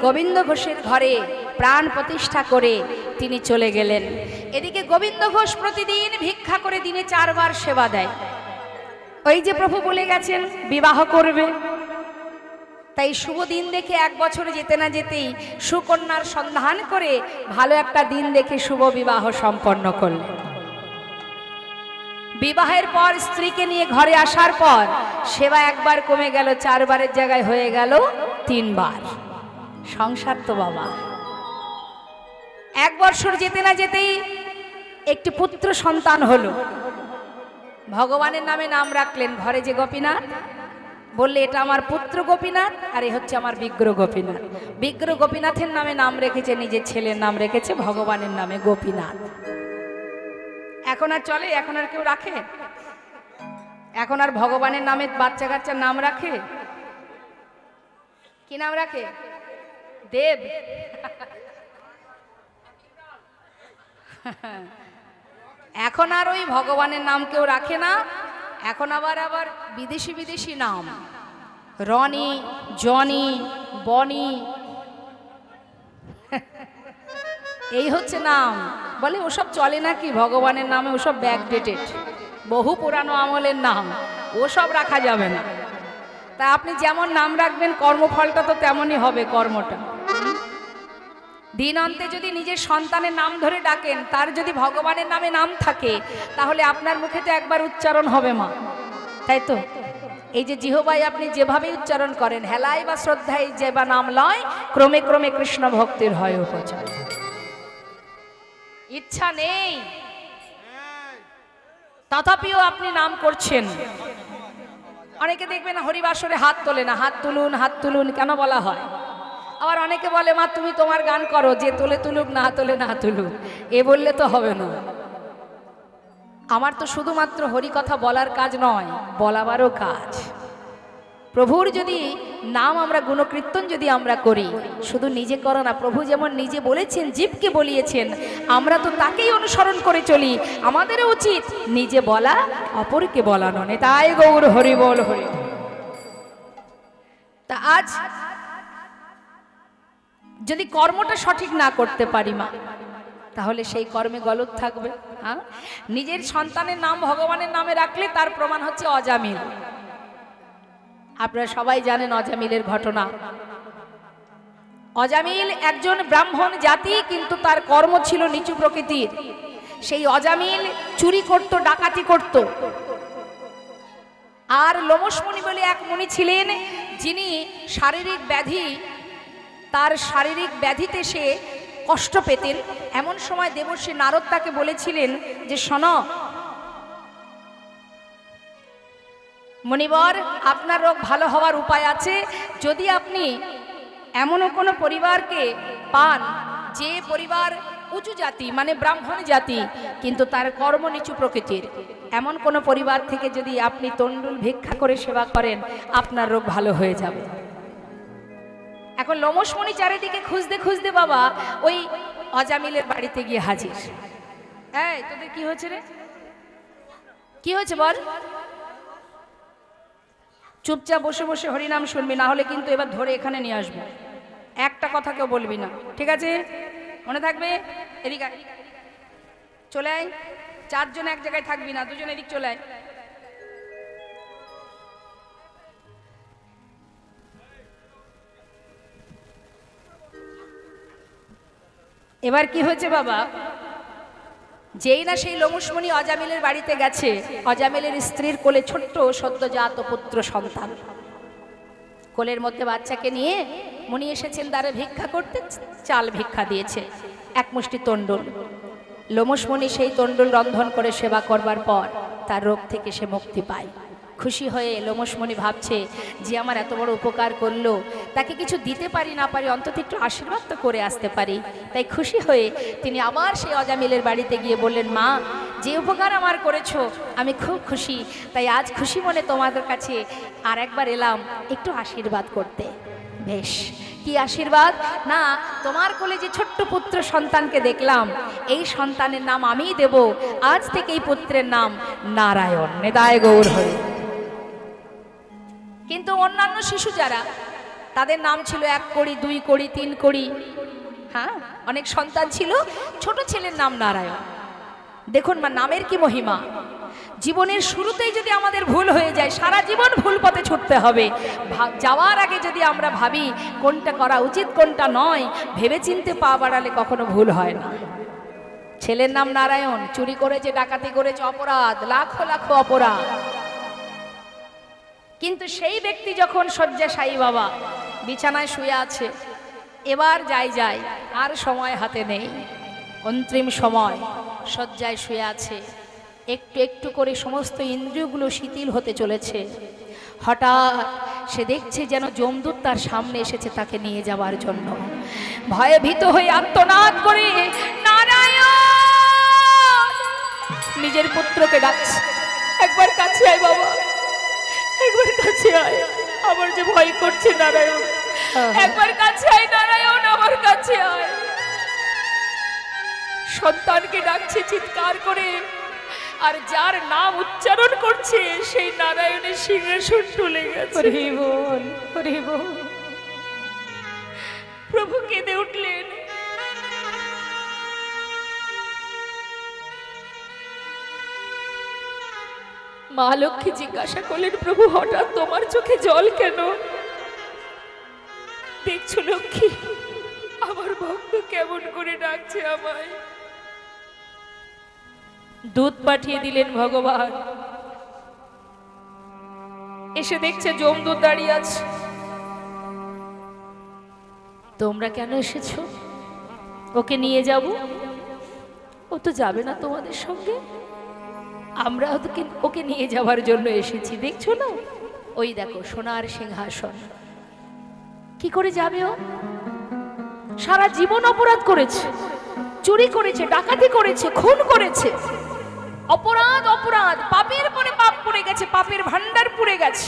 গোবিন্দ ঘোষের ঘরে প্রাণ প্রতিষ্ঠা করে তিনি চলে গেলেন। এদিকে গোবিন্দ ঘোষ প্রতিদিন ভিক্ষা করে দিনে 4 বার সেবা দেয়। ওই যে প্রভু বলে গেছেন বিবাহ করবে, তাই শুভ দিন দেখে 1 বছর যেতে না যেতেই সুকন্যার সন্ধান করে ভালো একটা দিন দেখে শুভ বিবাহ সম্পন্ন করলেন। বিবাহের পর স্ত্রীকে নিয়ে ঘরে আসার পর সেবা 1 বার কমে গেল, 4 বারের জায়গায় হয়ে গেল 3 বার। সংসার তো বাবা। 1 বছর যেতে না যেতেই একটি পুত্র সন্তান হলো। ভগবানের নামে নাম রাখলেন। ঘরে যে গোপীনাথ, বললে এটা আমার পুত্র গোপীনাথ, আর এ হচ্ছে আমার বিগ্রহ গোপীনাথ। বিগ্রহ গোপীনাথের নামে নাম রেখেছে, নিজের ছেলের নাম রেখেছে ভগবানের নামে গোপীনাথ। এখন আর চলে? এখন আর কেউ রাখে? এখন আর ভগবানের নামে বাচ্চা কাচ্চার নাম রাখে? কি নাম রাখে? দেব। এখন আর ওই ভগবানের নাম কেউ রাখে না। এখন আবার বিদেশি বিদেশি নাম, রনি, জনি, বনি, এই হচ্ছে নাম। বলে ওসব চলে নাকি ভগবানের নামে? ওসব ব্যাকডেটেড, বহু পুরানো আমলের নাম, ওসব রাখা যাবে না। তা আপনি যেমন নাম রাখবেন কর্মফলটা তো তেমনই হবে। কর্মটা দিন অন্তে যদি নিজের সন্তানের নাম ধরে ডাকেন, তার যদি ভগবানের নামে নাম থাকে, তাহলে আপনার মুখে তো একবার উচ্চারণ হবে মা, তাই তো? এই যে জিহ্বায় আপনি যেভাবে উচ্চারণ করেন, হেলায় বা শ্রদ্ধায় যে বা নাম লয়, ক্রমে ক্রমে কৃষ্ণ ভক্তির হয় উপচার। ইচ্ছা নেই তথাপিও আপনি নাম করছেন। অনেকে দেখবেন হরিবাসরে হাত তোলে না। হাত তুলুন, হাত তুলুন কেন বলা হয়? আবার অনেকে বলে মা তুমি তোমার গান করো, যে তোলে তুলুক, না তোলে না তুলুক। এ বললে তো হবে না। আমার তো শুধুমাত্র হরি কথা বলার কাজ নয়, বলাবারও কাজ। প্রভুর যদি নাম আমরা গুণকীর্তন যদি আমরা করি, শুধু নিজে করো না, প্রভু যেমন নিজে বলেছেন, জীবকে বলিয়েছেন, আমরা তো তাকেই অনুসরণ করে চলি। আমাদেরও উচিত নিজে বলা, অপরকে বলানো। তাই গৌর হরি বল হরি। তা আজ যদি কর্মটা সঠিক না করতে পারি মা, তাহলে সেই কর্মে গলত থাকবে। হ্যাঁ, নিজের সন্তানের নাম ভগবানের নামে রাখলে তার প্রমাণ হচ্ছে অজামিল। আপনারা সবাই জানেন অজামিলের ঘটনা। অজামিল একজন ব্রাহ্মণ জাতি, কিন্তু তার কর্ম ছিল নিচু প্রকৃতির। সেই অজামিল চুরি করত, ডাকাতি করত। আর লোমশ মুনি বলে এক মুনি ছিলেন, যিনি শারীরিক ব্যাধি, তার শারীরিক ব্যাধিতে সে কষ্ট পেতেন। এমন সময় দেবর্ষি নারদ তাকে বলেছিলেন যে শোনো মণিবর, আপনার রোগ ভালো হওয়ার উপায় আছে। যদি আপনি এমনও কোনো পরিবারকে পান, যে পরিবার উঁচু জাতি, মানে ব্রাহ্মণ জাতি, কিন্তু তার কর্ম নিচু প্রকৃতির, এমন কোনো পরিবার থেকে যদি আপনি তণ্ডুল ভিক্ষা করে সেবা করেন, আপনার রোগ ভালো হয়ে যাবে। এখন লোমশ মুনি চারিদিকে খুঁজতে খুঁজতে বাবা ওই অজামিলের বাড়িতে গিয়ে হাজির। এই তোদের কি হয়েছে রে? কি হয়েছে বল? চুপচাপ বসে বসে হরিনাম শুনবি, না হলে কিন্তু এবার ধরে এখানে নিয়ে আসবো। একটা কথা কেউ বলবি না, ঠিক আছে? মনে থাকবে। এদিকে চলে আয়। 4 জন এক জায়গায় থাকবি না, 2 জন এদিক চলে আয়। এবার কি হয়েছে বাবা? যেই না সেই লোমশমণি অজামিলের বাড়িতে গেছে, অজামিলের স্ত্রীর কোলে ছোট্ট সদ্যজাত পুত্র সন্তান। কোলের মধ্যে বাচ্চাকে নিয়ে মুনি এসেছেন দ্বারে ভিক্ষা করতে। চাল ভিক্ষা দিয়েছে, 1 মুষ্টি তণ্ডুল। লোমশমণি সেই তণ্ডুল রন্ধন করে সেবা করবার পর তার রোগ থেকে সে মুক্তি পায়। খুশি হয়ে লোমশমণি ভাবছে যে আমার এত বড় উপকার করলো, তাকে কিছু দিতে পারি না পারি, অন্তত একটু আশীর্বাদ তো করে আসতে পারি। তাই খুশি হয়ে তিনি আবার সেই অজামিলের বাড়িতে গিয়ে বললেন, মা যে উপকার আমার করেছো আমি খুব খুশি, তাই আজ খুশি মনে তোমাদের কাছে আর একবার এলাম একটু আশীর্বাদ করতে। বেশ, কি আশীর্বাদ? না, তোমার কোলে যে ছোট্ট পুত্র সন্তানকে দেখলাম, এই সন্তানের নাম আমিই দেব। আজ থেকে এই পুত্রের নাম নারায়ণ। নেদায় গৌর হরি। কিন্তু অন্যান্য শিশু যারা, তাদের নাম ছিল 1 কোড়ি, 2 কোড়ি, 3 কোড়ি, হ্যাঁ অনেক সন্তান ছিল। ছোট ছেলের নাম নারায়ণ। দেখুন মা, নামের কি মহিমা। জীবনের শুরুতেই যদি আমাদের ভুল হয়ে যায়, সারা জীবন ভুল পথে ছুটতে হবে। যাওয়ার আগে যদি আমরা ভাবি কোনটা করা উচিত কোনটা নয়, ভেবেচিন্তে পা বাড়ালে কখনো ভুল হয় না। ছেলের নাম নারায়ণ, চুরি করেছে, ডাকাতি করেছে, অপরাধ, লাখো লাখো অপরাধ। কিন্তু সেই ব্যক্তি যখন শয্যাশায়ী বাবা বিছানায় শুয়ে আছে, এবার যাই আর সময় হাতে নেই, অন্তিম সময়, শয্যায় শুয়ে আছে, একটু একটু করে সমস্ত ইন্দ্রিয়গুলো শিথিল হতে চলেছে। হঠাৎ সে দেখছে যেন যমদূত তার সামনে এসেছে তাকে নিয়ে যাওয়ার জন্য। ভয়ে ভীত হয়ে আর্তনাদ করে নারায়ণ নিজের পুত্রকে ডাকছে, একবার কাছে আয় বাবা, একবার কাছে আয়, আমার যে ভয় করছে নারায়ণ, একবার কাছে আয় নারায়ণ, আমার কাছে আয়। সন্তানকে ডাকছে চিৎকার করে, আর যার নাম উচ্চারণ করছে সেই নারায়ণের সিংহাসন টলে গেছে। প্রভু কেঁদে উঠলেন। মা লক্ষ্মী জিজ্ঞাসা করলেন, প্রভু হঠাৎ তোমার চোখে জল কেন? দেখছো লক্ষ্মী, আমার ভক্ত কেমন করে ডাকছে আমায়। দুধ পাঠিয়ে দিলেন ভগবান। এসে দেখছে যমদূত দাঁড়িয়ে আছে। তোমরা কেন এসেছো? ওকে নিয়ে যাব। ও তো যাবে না তোমাদের সঙ্গে, আমরা ওকে নিয়ে যাওয়ার জন্য এসেছি। দেখছো না, ওই দেখো সোনার সিংহাসন। কি করে যাবে ও? সারা জীবন অপরাধ করেছে, চুরি করেছে, ডাকাতি করেছে, খুন করেছে, অপরাধ অপরাধ, পাপের পরে পাপ পড়ে গেছে, পাপের ভান্ডার পুড়ে গেছে।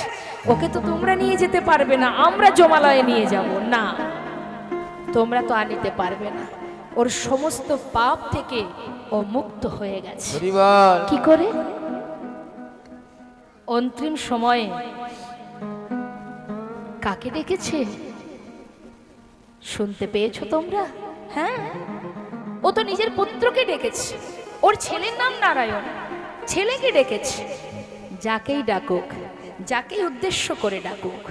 ওকে তো তোমরা নিয়ে যেতে পারবে না, আমরা জমালয়ে নিয়ে যাব না। তোমরা তো আনিতে পারবে না। ওর সমস্ত পাপ থেকে ও মুক্ত হয়ে গেছে। কি করে? অন্তিম সময়ে কাকে ডেকেছে শুনতে পেয়েছো তোমরা? হ্যাঁ, ও তো নিজের পুত্রকে ডেকেছে। ওর ছেলের নাম নারায়ণ, ছেলেকে ডেকেছে। যাকেই ডাকুক, যাকেই উদ্দেশ্য করে ডাকুক,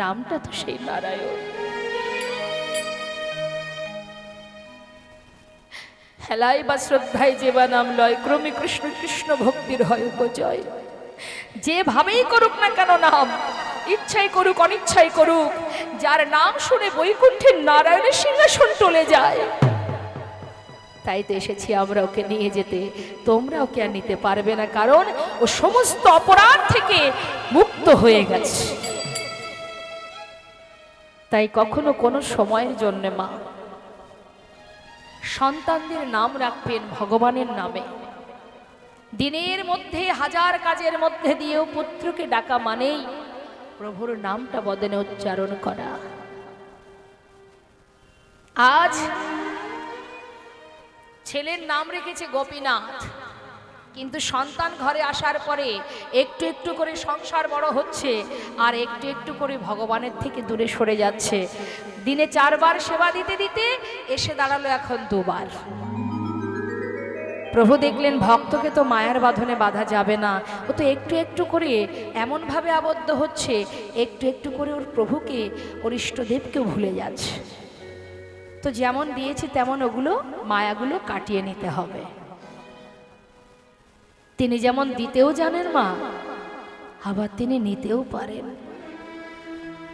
নামটা তো সেই নারায়ণ। হেলাই বা শ্রদ্ধায় যে বা নাম লয়, ক্রমে কৃষ্ণ কৃষ্ণ ভক্তির হয় উপজয়। যেভাবেই করুক না কেন নাম, ইচ্ছাই করুক অনিচ্ছাই করুক, যার নাম শুনে বৈকুণ্ঠের নারায়ণের সিংহাসন টলে যায়। তাই তো এসেছি আমরা ওকে নিয়ে যেতে। তোমরা ওকে আর নিতে পারবে না, কারণ ও সমস্ত অপরাধ থেকে মুক্ত হয়ে গেছে। তাই কখনো কোনো সময়ের জন্য মা সন্তানদের নাম রাখবেন ভগবানের নামে। দিনের মধ্যে হাজার কাজের মধ্যে দিয়েও পুত্রকে ডাকা মানেই প্রভুর নামটা বদনে উচ্চারণ করা। আজ ছেলের নাম রেখেছে গোপীনাথ, কিন্তু সন্তান ঘরে আসার পরে একটু একটু করে সংসার বড় হচ্ছে, আর একটু একটু করে ভগবানের থেকে দূরে সরে যাচ্ছে। দিনে 4 বার সেবা দিতে দিতে এসে দাঁড়ালো এখন 2 বার। প্রভু দেখলেন ভক্তকে তো মায়ার বাঁধনে বাঁধা যাবে না, ও তো একটু একটু করে এমনভাবে আবদ্ধ হচ্ছে, একটু একটু করে ওর প্রভুকে, ওর ইষ্টদেবকেও ভুলে যাচ্ছে। তো যেমন দিয়েছি তেমন ওগুলো মায়াগুলো কাটিয়ে নিতে হবে। তিনি যেমন দিতেও জানেন মা, আবার তিনি নিতেও পারেন।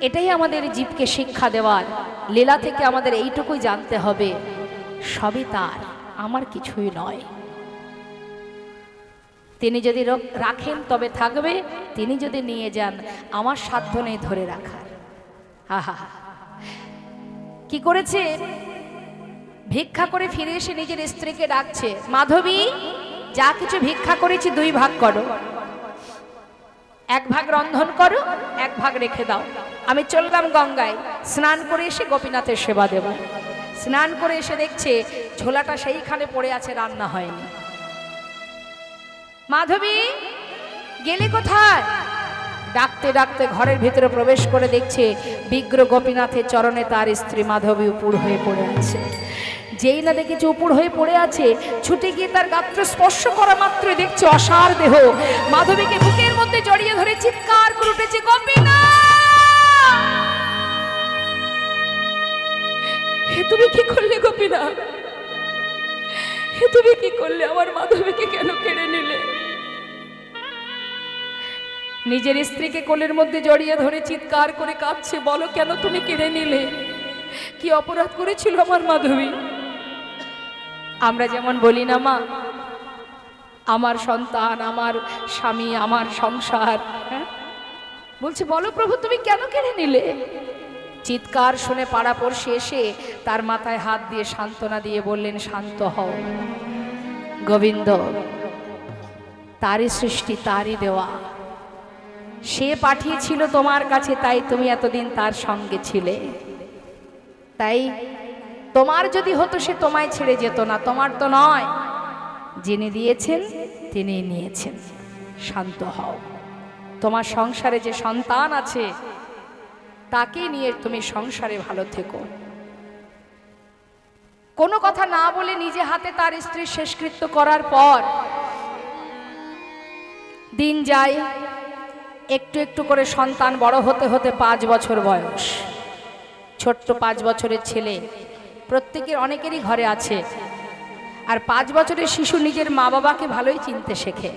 এটাই আমাদের জীবকে শিক্ষা দেওয়ার। লীলা থেকে আমাদের এইটুকুই জানতে হবে, সবই তার, আমার কিছুই নয়। তিনি যদি রাখেন তবে থাকবে, তিনি যদি নিয়ে যান আমার সাধ্য নেই ধরে রাখার। আহা, কি করেছে? ভিক্ষা করে ফিরে এসে নিজের স্ত্রীকে ডাকছে, মাধবী যা কিছু ভিক্ষা করেছি 2 ভাগ করো, 1 ভাগ রন্ধন করো, 1 ভাগ রেখে দাও। আমি চললাম গঙ্গায়, স্নান করে এসে গোপীনাথের সেবা দেব। স্নান করে এসে দেখছে ঝোলাটা সেইখানে পড়ে আছে, রান্না হয়নি। মাধবী গেলে কোথায়? ডাকতে ডাকতে ঘরের ভিতরে প্রবেশ করে দেখছে বিগ্রহ গোপীনাথের চরণে তার স্ত্রী মাধবী উপুড় হয়ে পড়ে আছে। যেই না দেখেছে উপুড় হয়ে পড়ে আছে, ছুটে গিয়ে তার গাত্র স্পর্শ করা মাত্রই দেখছে অসার দেহ। মাধবীকে বুকের মধ্যে জড়িয়ে ধরে চিৎকার করে উঠেছে, গোপীনাথ! হে তুমি কি করলে গোপীনাথ? হে তুমি কি করলে? আমার মাধবীকে কেন কেড়ে নিলে? নিজের স্ত্রীকে কোলের মধ্যে জড়িয়ে ধরে চিৎকার করে কাঁদছে, বলো কেন তুমি কেড়ে নিলে? কি অপরাধ করেছিল আমার মাধবী? আমরা যেমন বলি না মা, আমার সন্তান, আমার স্বামী, আমার সংসার, হ্যাঁ? বলছে বলো প্রভু তুমি কেন কেড়ে নিলে? চিৎকার শুনে পাড়াপড়শি এসে তার মাথায় হাত দিয়ে সান্ত্বনা দিয়ে বললেন, শান্ত হও, গোবিন্দ তারই সৃষ্টি, তারই দেওয়া, সে পাঠিয়েছিল তোমার কাছে, তাই তুমি এতদিন তার সঙ্গে ছিলে। তাই তোমার যদি হতো সে তোমায় ছেড়ে যেত না, তোমার তো নয়, যিনি দিয়েছেন তিনি নিয়েছেন। শান্ত হও, তোমার সংসারে যে সন্তান আছে তাকে নিয়ে তুমি সংসারে ভালো থেকো। কোনো কথা না বলে নিজে হাতে তার স্ত্রীর শেষকৃত্য করার পর দিন যায়, একটু একটু করে সন্তান বড় হতে হতে 5 বছর বয়স। ছোট্ট 5 বছরের ছেলে প্রত্যেকের, অনেকেরই ঘরে আছে। আর 5 বছরের শিশু নিজের মা বাবাকে ভালোই চিনতে শেখে।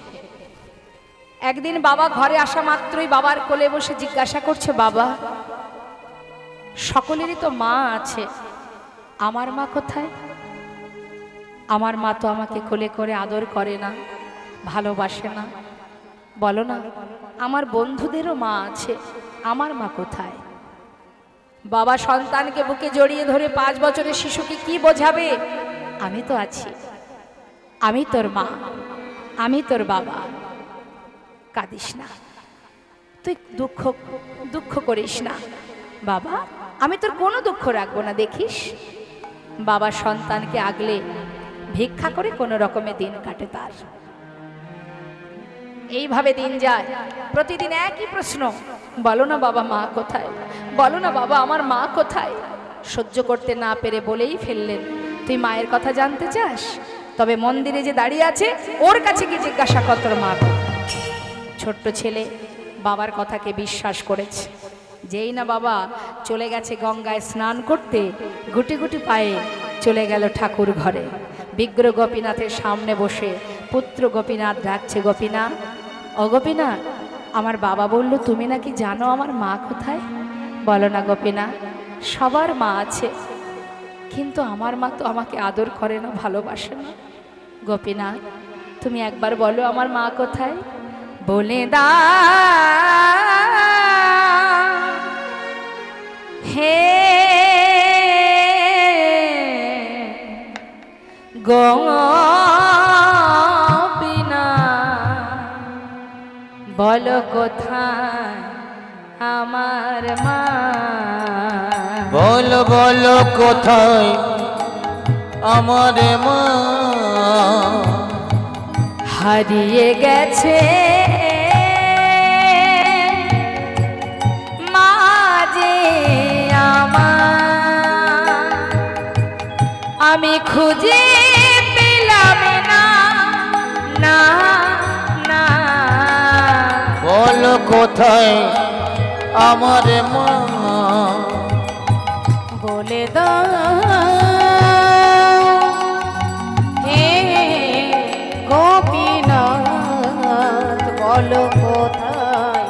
একদিন বাবা ঘরে আসা মাত্রই বাবার কোলে বসে জিজ্ঞাসা করছে, বাবা সকলেরই তো মা আছে, আমার মা কোথায়? আমার মা তো আমাকে কোলে করে আদর করে না, ভালোবাসে না। বলো না, আমার বন্ধুদেরও মা আছে, আমার মা কোথায়? বাবা সন্তানকে বুকে জড়িয়ে ধরে 5 বছরের শিশুকে কি বোঝাবে? আমি তো আছি, আমি তোর মা, আমি তোর বাবা, কাঁদিস না, তুই দুঃখ করিস না বাবা, আমি তোর কোনো দুঃখ রাখবো না, দেখিস। বাবা সন্তানকে আগলে ভিক্ষা করে কোনো রকমে দিন কাটে তার। এইভাবে দিন যায়, প্রতিদিন একই প্রশ্ন, বলো না বাবা মা কোথায়? বলো না বাবা আমার মা কোথায়? সহ্য করতে না পেরে বলেই ফেললেন, তুই মায়ের কথা জানতে চাস? তবে মন্দিরে যে দাঁড়িয়ে আছে ওর কাছে গিয়ে জিজ্ঞাসা কর তোর মা কোথায়। ছোট্ট ছেলে বাবার কথাকে বিশ্বাস করেছে। যেই না বাবা চলে গেছে গঙ্গায় স্নান করতে, গুটি গুটি পায়ে চলে গেল ঠাকুর ঘরে। বিগ্রহ গোপীনাথের সামনে বসে পুত্র গোপীনাথ ডাকছে, গোপীনাথ, ও গোপীনাথ, আমার বাবা বলল তুমি নাকি জানো আমার মা কোথায়? বলো না গোপীনাথ, সবার মা আছে, কিন্তু আমার মা তো আমাকে আদর করে না, ভালোবাসে না। গোপীনাথ তুমি একবার বলো আমার মা কোথায়? বলে দা হে গোপীনাথ, বলো কোথায় আমার মা? বলো বলো কোথায় আমার মা? হারিয়ে গেছে মা যে আমার, আমি খুঁজে পেলাম না, না না। বলো কোথায় আমার মা? বলে দাও হে গোপীনাথ, বলো কোথায়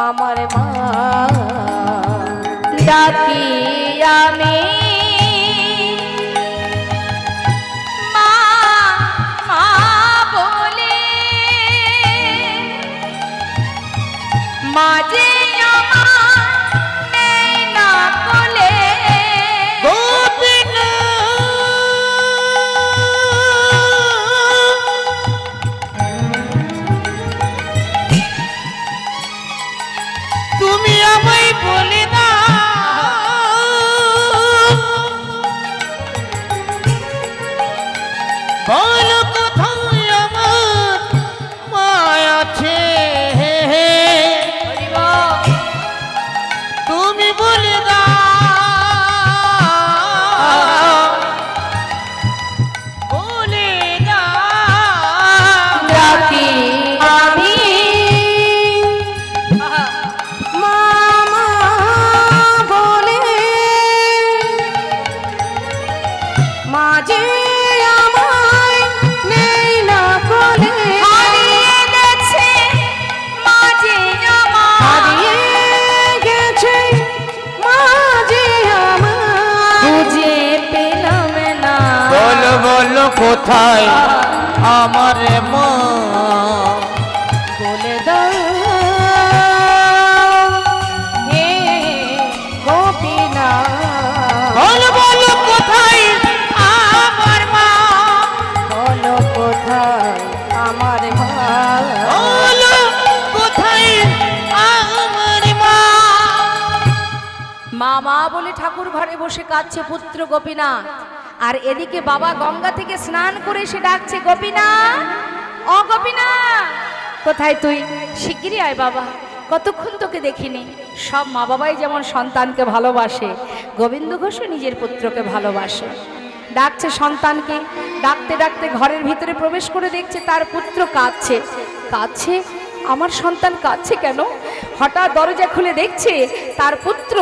আমার মা? ডাকি আমি মা মা বলে, মাঝে তুমি আমায় বলে দাও কোথায় আমার মা বলে দাও হে গোপীনাথ, বলো বলো কোথায় আমার মা বলো কোথায় আমার মা, বলো কোথায় আমার মা মা মা বলে ঠাকুর ঘরে বসে কাঁদছে পুত্র গোপীনাথ, আর এদিকে বাবা গঙ্গা থেকে স্নান করে এসে ডাকছে গোপীনাথ, ও গোপীনাথ কোথায় তুই, শিগগিরই আয় বাবা, কতক্ষণ তোকে দেখিনি। সব মা বাবাই যেমন সন্তানকে ভালোবাসে, গোবিন্দ ঘোষও নিজের পুত্রকে ভালোবাসে। ডাকছে সন্তানকে, ডাকতে ডাকতে ঘরের ভিতরে প্রবেশ করে দেখছে তার পুত্র কাঁদছে। কাঁদছে, আমার সন্তান কাঁদছে কেন? হঠাৎ দরজা খুলে দেখছে তার পুত্র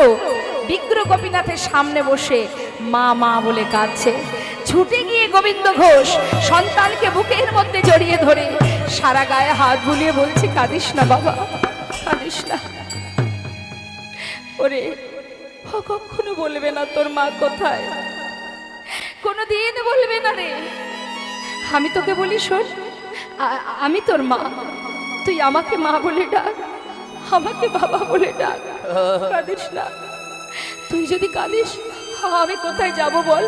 বিগ্রহ গোপীনাথের সামনে বসে মা মা বলে কাঁদছে। ছুটে গিয়ে গোবিন্দ ঘোষ সন্তানকে বুকের মধ্যে জড়িয়ে ধরে সারা গায়ে হাত বুলিয়ে বলছে, কাঁদিস না বাবা, কাঁদিস না। ওরে, ও কখনো বলবে না তোর মা কোথায়, কোনো দিন বলবে না রে। আমি তোকে বলি শোন, আমি তোর মা, তুই আমাকে মা বলে ডাক, আমাকে বাবা বলে ডাক, কাঁদিস না। তুই যদি কাঁদিস আমি কোথায় যাব বল,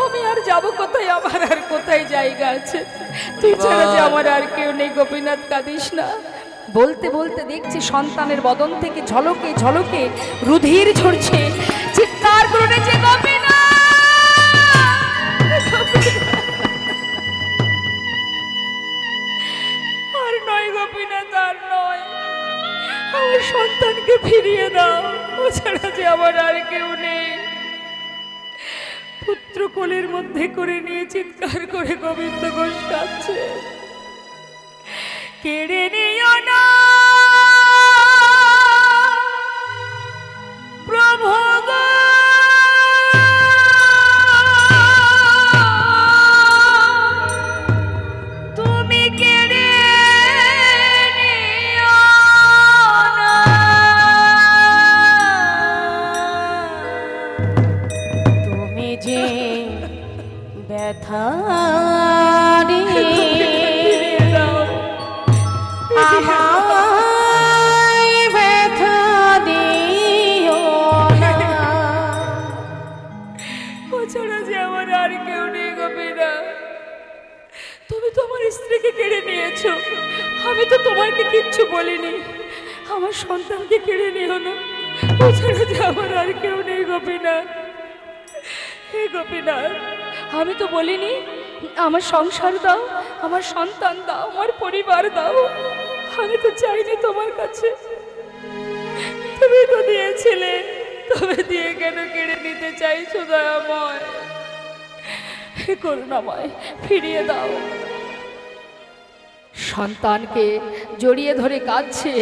আমি আর যাব কোথায়, আমার আর কোথায় জায়গা আছে, তুই ছাড়া যে আমার আর কেউ নেই, গোপীনাথ কাঁদিস না। বলতে বলতে দেখছি সন্তানের বদন থেকে ঝলকে ঝলকে রুধির ঝরছে, চিৎকার করে উঠেছে আর নয় গোপীনাথ, আর নয়, আমার সন্তানকে ফিরিয়ে দাও, ও ছাড়া যে আমার আর কেউ নেই। পুত্র কোলের মধ্যে করে নিয়ে চিৎকার করে গোবিন্দ ঘোষ কাঁদছে, কেড়ে নিও না প্রভু গো, তুমি কেড়ে নিও না, তুমি যে ব্যথা আমায় ব্যথা দিও না, ও ছাড়া যে আমার আর কেউ নেই গোপীনাথ। তুমি তোমার স্ত্রীকে কেড়ে নিয়েছো, আমি তো তোমাকে কিচ্ছু বলিনি, আমার সন্তানকে কেড়ে নিও না, ও ছাড়া যে আমার আর কেউ নেই গোপীনাথ। হে গোপীনাথ, আমি তো বলিনি আমার সংসার দাও, আমার সন্তান দাও, আমার পরিবার দাও, আমি তো চাইনি তোমার কাছে, তুমি তো দিয়েছিলে, তবে দিয়ে কেন কেড়ে নিতে চাইছো দয়াময়? হে করুণাময়, ফিরিয়ে দাও। সন্তানকে জড়িয়ে ধরে কাঁদছে,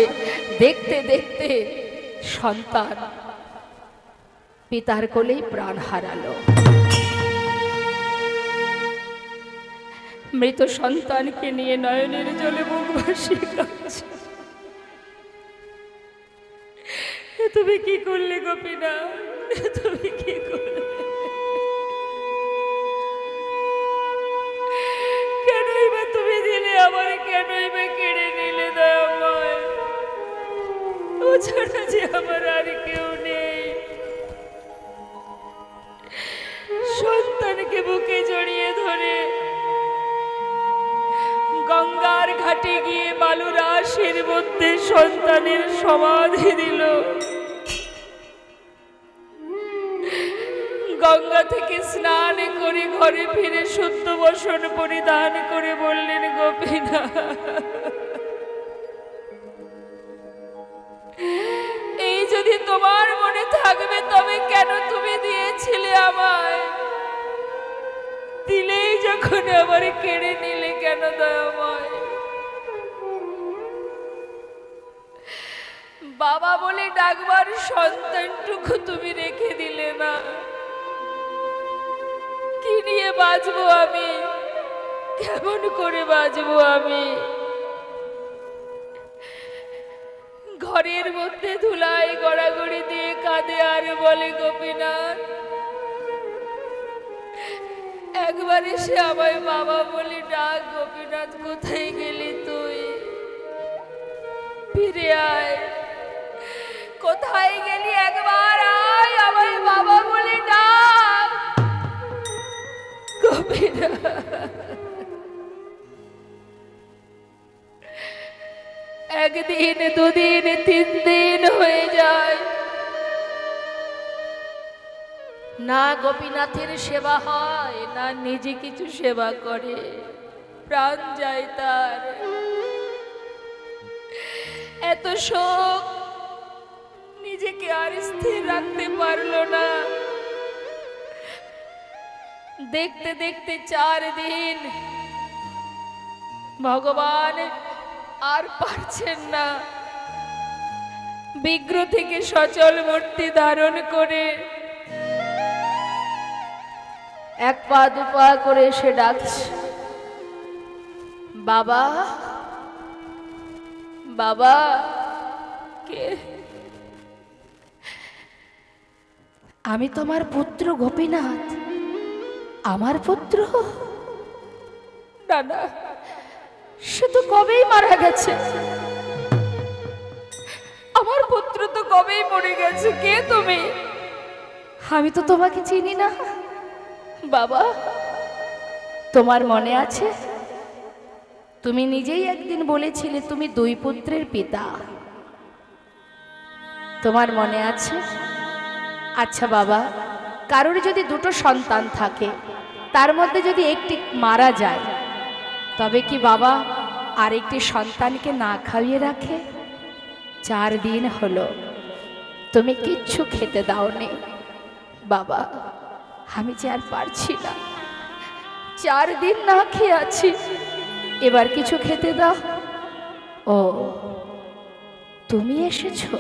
দেখতে দেখতে সন্তান পিতার কোলেই প্রাণ হারালো। মৃত সন্তানকে নিয়ে নয়নের জলে মুখ ভাসিয়ে কাঁদছে। তুমি কি করলে গোপীনাথ, তুমি কি করলে? কেনই বা তুমি দিলে আমার, কেনই বা কেড়ে নিলে দয়াময়? ও ছাড়া যে আমার আর কেউ নেই। সন্তানকে বুকে জড়িয়ে ধরে গঙ্গার ঘাটে গিয়ে বালুরাশের মধ্যে সন্তানের সমাধি দিল। গঙ্গা থেকে স্নান করে ঘরে ফিরে শুদ্ধ বসন পরিধান করে বললেন, গোপীনাথ, এই যদি তোমার মনে থাকবে তবে কেন তুমি দিয়েছিলে আমায়? দিলেই যখন আমার কেড়ে নিলে কেন দয়াময়? বাবা বলে ডাকবার সন্তানটুকু তুমি রেখে দিলে না। কি নিয়ে বাঁচবো আমি, কেমন করে বাঁচবো আমি? ঘরের মধ্যে ধুলাই গড়াগড়ি দিয়ে কাঁদে আর বলে, গোপীনাথ, একবার এসে আমায় বাবা বলে ডাক, গোপীনাথ কোথায় গেলি তুই, ফিরে আয়, কোথায় গেলি একবার আয়, আমায় বাবা বলে ডাক গোপীনাথ। একদিন, দুদিন, 3 দিন হয়ে যায়, না গোপীনাথের সেবা হয়, না নিজে কিছু সেবা করে, প্রাণ যায় তার। এত শোক, নিজেকে আর স্থির রাখতে পারলো না। দেখতে দেখতে 4 দিন ভগবান আর পারছেন না, বিগ্রহ থেকে সচল মূর্তি ধারণ করে 1 পা 2 পা করে এসে ডাকছে, বাবা, বাবা। কে? আমি তোমার পুত্র গোপীনাথ। আমার পুত্র? না না, সে তো কবেই মারা গেছে। আমার পুত্র তো কবেই মরে গেছে। কে তুমি? আমি তো তোমাকে চিনি না। বাবা, তোমার মনে আছে তুমি নিজেই একদিন বলেছিলে তুমি 2 পুত্রের পিতা, তোমার মনে আছে? আচ্ছা বাবা, কারোর যদি 2টো সন্তান থাকে, তার মধ্যে যদি একটি মারা যায়, তবে কি বাবা আরেকটি সন্তানকে না খাইয়ে রাখে? 4 দিন হলো তুমি কিচ্ছু খেতে দাওনি। বাবা, আমি যে আর পারছি না, 4 দিন না খেয়ে আছি, এবার কিছু খেতে দাও। ও, তুমি এসেছো?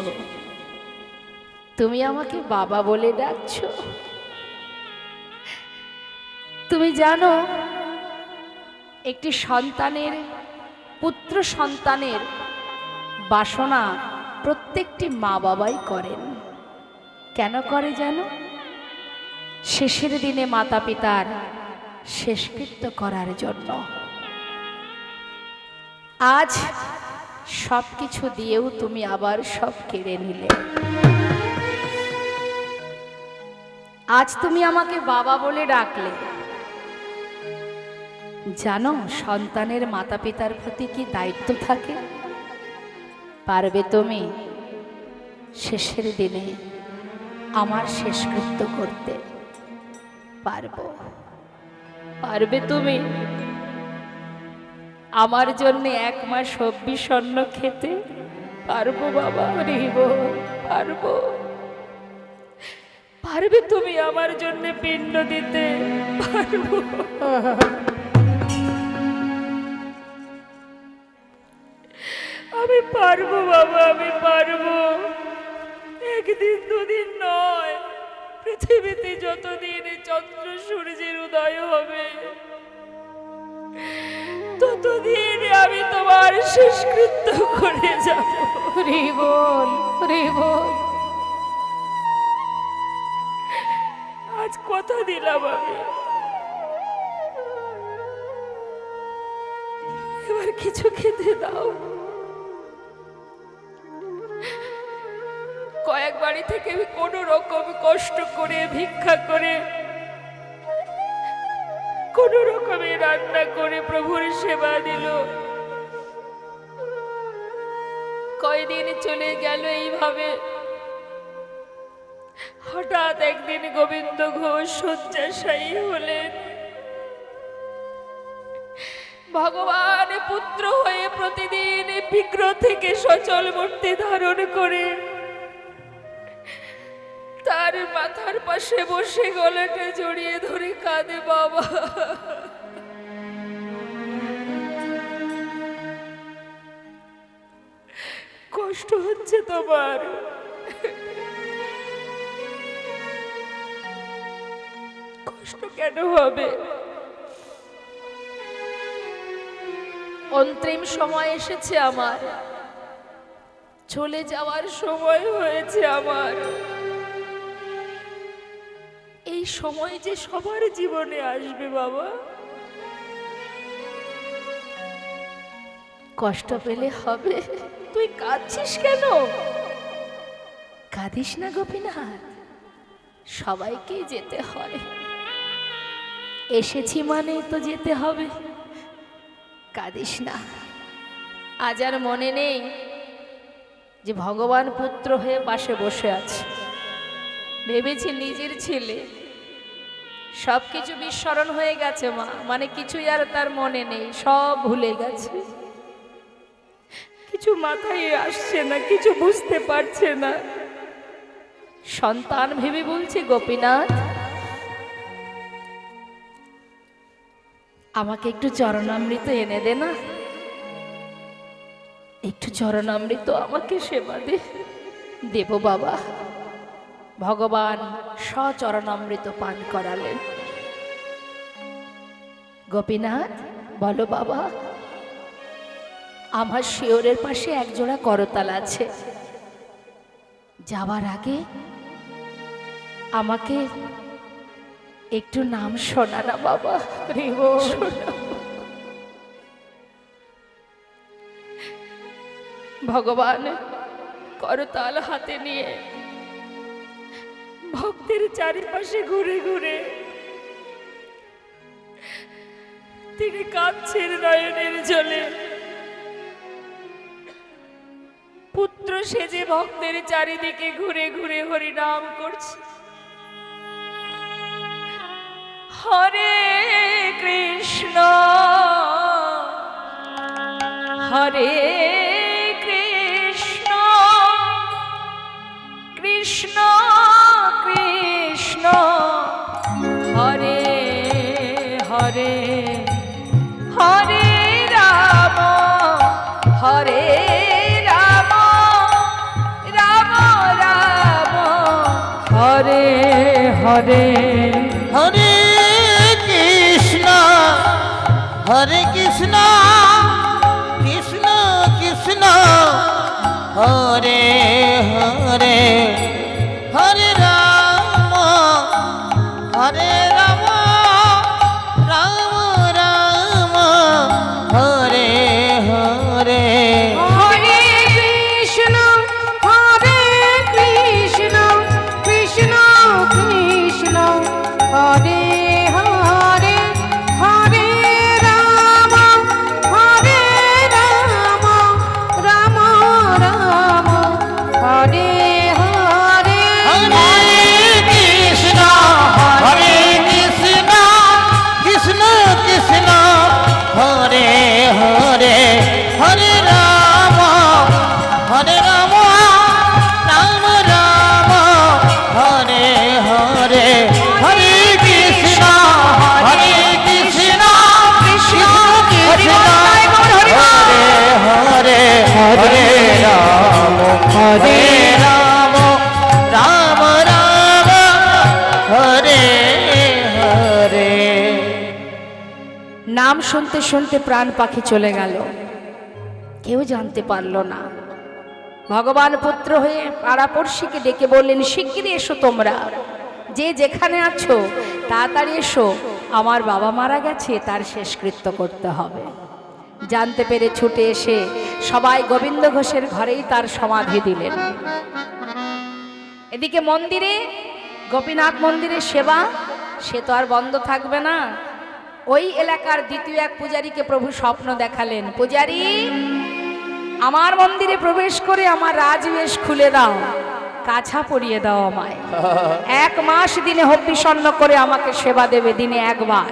তুমি আমাকে বাবা বলে ডাকছো? তুমি জানো একটি সন্তানের, পুত্র সন্তানের বাসনা প্রত্যেকটি মা বাবাই করেন। কেন করে জানো? শেষের দিনে মাতা পিতার শেষকৃত্য করার জন্য। আজ সব কিছু দিয়েও তুমি আবার সব কেড়ে নিলে। আজ তুমি আমাকে বাবা বলে ডাকলে। জানো সন্তানের মাতা পিতার প্রতি কি দায়িত্ব থাকে? পারবে তুমি শেষের দিনে আমার শেষকৃত্য করতে? পারবো? পারবে তুমি আমার জন্য 1 মাস সবজি স্বর্ণ খেতে? পারবো বাবা, রিব, পারবো। পারবে তুমি আমার জন্য পিণ্ড দিতে? পারবো। আমি পারবো বাবা, আমি পারবো। 1 দিন 2 দিন নয়, পৃথিবীতে যতদিন চন্দ্র সূর্যের উদয় হবে, ততদিন আমি তোমার শেষকৃত্য করে যাব। রিবল, রিবল, আজ কথা দিলাম আমি, এবার কিছু খেতে দাও। কয়েক বাড়ি থেকে আমি কোনো রকম কষ্ট করে, ভিক্ষা করে, কোন রকমে রান্না করে প্রভুর সেবা দিল। কয়দিন চলে গেল এইভাবে। হঠাৎ একদিন গোবিন্দ ঘোষ শয্যাশায়ী হলেন। ভগবান পুত্র হয়ে প্রতিদিন বিগ্রহ থেকে সচল মূর্তি ধারণ করে তার মাথার পাশে বসে গলাটা জড়িয়ে ধরে কাঁদে, বাবা কষ্ট হচ্ছে তোমার? কষ্ট কেন হবে? অন্তিম সময় এসেছে আমার, চলে যাওয়ার সময় হয়েছে আমার। এই এই সময় যে সবার জীবনে আসবে বাবা, কষ্ট পেলে হবে। তুই কাঁদছিস কেন? কাঁদিস না গোপীনাথ, সবাইকেই যেতে হয়, এসেছি মানে তো যেতে হবে। কাঁদিস না। আজ আর মনে নেই যে ভগবান পুত্র হয়ে পাশে বসে আছে। ভেবেছি নিজের ছেলে, সব কিছু বিস্মরণ হয়ে গেছে মা, মানে কিছুই আর তার মনে নেই, সব ভুলে গেছে। কিছু মাথায় আসছে না, কিছু বুঝতে পারছে না। সন্তান ভেবে বলছে, গোপীনাথ আমাকে একটু চরণামৃত এনে দে না, একটু চরণামৃত আমাকে সেবা দে। দেব বাবা। ভগবান সচরণামৃত পান করালেন। গোপীনাথ বলো বাবা, আমার শিয়রের পাশে একজোড়া করতাল আছে, যাওয়ার আগে আমাকে একটু নাম শোনা না বাবা। ভগবান করতাল হাতে নিয়ে ভক্তের চারিপাশে ঘুরে ঘুরে তিনি কাঁদছেন নয়নের জলে। পুত্র সেজে ভক্তের চারিদিকে ঘুরে ঘুরে হরিনাম করছে। হরে কৃষ্ণ হরে কৃষ্ণ কৃষ্ণ কৃষ্ণ হরে হরে হরে রাম হরে রাম রাম রাম হরে হরে। হরে কৃষ্ণ হরে কৃষ্ণ কৃষ্ণ কৃষ্ণ হরে হরে হরে রাম হরে রাম রাম রাম হরে হরে। হরে কৃষ্ণ কৃষ্ণ কৃষ্ণ হরে হরে হরে রাম রাম রাম হরে হরে। হরে কৃষ্ণ কৃষ্ণ কৃষ্ণ হরে হরে হরে রাম রাম রাম হরে হরে হরে কৃষ্ণ কৃষ্ণ কৃষ্ণ হরে হরে হরে রাম হরে রাম রাম রাম হরে হরে। নাম শুনতে শুনতে প্রাণ পাখি চলে গেল, কেউ জানতে পারল না। ভগবান পুত্র হয়ে পাড়াপড়শিকে ডেকে বললেন, শিগগিরই এসো তোমরা, যে যেখানে আছো তাড়াতাড়ি এসো, আমার বাবা মারা গেছে, তার শেষকৃত্য করতে হবে। জানতে পেরে ছুটে এসে সবাই গোবিন্দ ঘোষের ঘরেই তার সমাধি দিলেন। এদিকে মন্দিরে গোপীনাথ মন্দিরের সেবা সে তো আর বন্ধ থাকবে না। ওই এলাকার দ্বিতীয় এক পূজারীকে প্রভু স্বপ্ন দেখালেন, পূজারী আমার মন্দিরে প্রবেশ করে আমার রাজবেশ খুলে দাও, কাছা পরিয়ে দাও আমায়, 1 মাস দিনে হব্বিষণ্ণ করে আমাকে সেবা দেবে, দিনে একবার।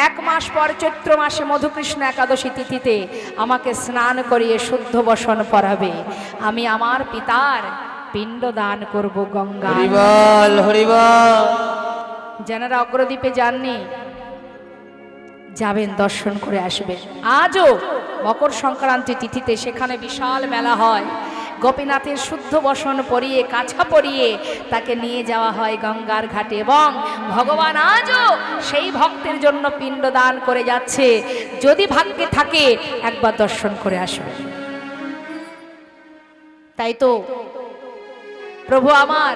1 মাস পর চৈত্র মাসে মধুকৃষ্ণ একাদশী তিথিতে আমাকে স্নান করিয়ে শুদ্ধ বসন পরাবে, আমি আমার পিতার পিণ্ড দান করব গঙ্গা। হরিবল হরিবল। যারা অগ্রদ্বীপে যাননি যাবেন, দর্শন করে আসবেন। আজও মকর সংক্রান্তি তিথিতে সেখানে বিশাল মেলা হয়। গোপীনাথের শুদ্ধ বসন পরিয়ে কাছা পরিয়ে তাকে নিয়ে যাওয়া হয় গঙ্গার ঘাটে, এবং ভগবান আজও সেই ভক্তের জন্য পিণ্ড দান করে যাচ্ছে। যদি ভাগ্যে থাকে একবার দর্শন করে আসবে। তাই তো প্রভু আমার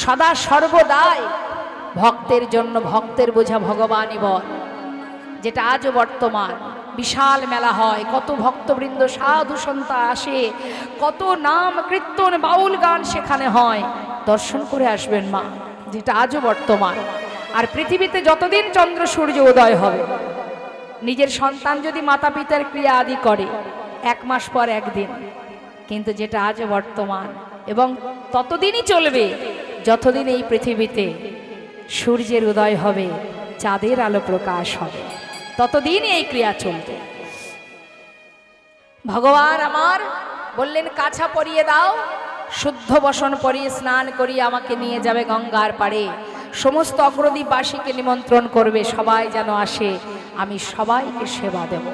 সদা সর্বদাই ভক্তের জন্য ভক্তের বোঝা ভগবানই বল, যেটা আজও বর্তমান। বিশাল মেলা হয়, কত ভক্তবৃন্দ সাধু সন্ত আসে, কত নাম কীর্তন বাউল গান সেখানে হয়। দর্শন করে আসবেন মা, যেটা আজও বর্তমান। আর পৃথিবীতে যতদিন চন্দ্র সূর্য উদয় হবে, নিজের সন্তান যদি মাতা পিতার ক্রিয়া আদি করে 1 মাস পর একদিন, কিন্তু যেটা আজও বর্তমান এবং ততদিনই চলবে যতদিন এই পৃথিবীতে সূর্যের উদয় হবে, চাঁদের আলো প্রকাশ হবে, ততদিনই এই ক্রিয়া চলবে। ভগবান আমার বললেন কাছা পরিয়ে দাও, শুদ্ধ বসন পরিয়ে স্নান করিয়ে আমাকে নিয়ে যাবে গঙ্গার পাড়ে, সমস্ত অগ্রদীপবাসীকে নিমন্ত্রণ করবে, সবাই যেন আসে, আমি সবাইকে সেবা দেব।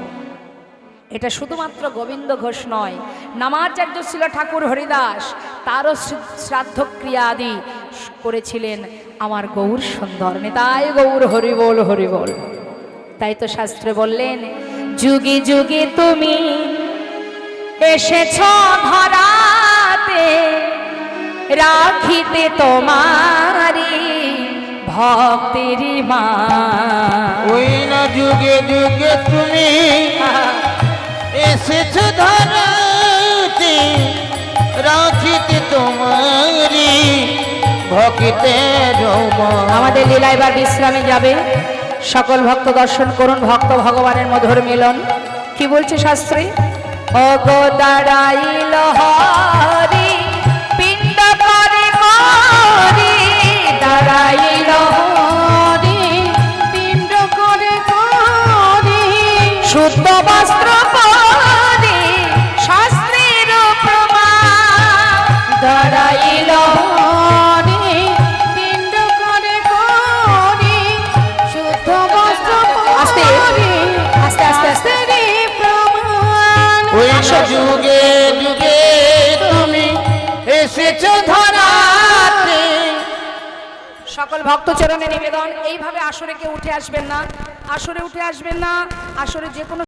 এটা শুধুমাত্র গোবিন্দ ঘোষ নয়, নামাচার্য ছিল ঠাকুর হরিদাস, তারও শ্রাদ্ধক্রিয়া আদি করেছিলেন আমার গৌর সুন্দর নিতাই গৌর হরিবোল হরিবোল। তাই তো শাস্ত্রে বললেন, যুগে যুগে তুমি এসেছ ধরাতে, রাখিতে তোমারি ভক্তেরি মা। ওই না যুগে যুগে তুমি এসেছ ধরাতে, রাখিতে তোমারি ভক্তের মা। আমাদের লীলা এবার বিশ্রামে যাবে, সকল ভক্ত দর্শন করুন ভক্ত ভগবানের মধুর মিলন। কি বলছে শাস্ত্রে? অগো দাঁড়াইল হরি পিণ্ড করে করি, দাঁড়াইল হরি পিণ্ড করে করি, শুদ্ধ বস্ত্র পরে শাস্ত্রের প্রমাণ, দাঁড়াইল হরি পিণ্ড করে করি, শুদ্ধ বস্ত্র আস্তে, পরি, আস্তে আস্তে আস্তে। শাস্ত্রেরই প্রমাণ। ওই না যুগে যুগে তুমি এসেছ ধরাতে। সকল ভক্তচরণে নিবেদন, এইভাবে আসরে কেউ উঠে আসবেন না, আসরে উঠে আসবেন না, আসরে যে কোনো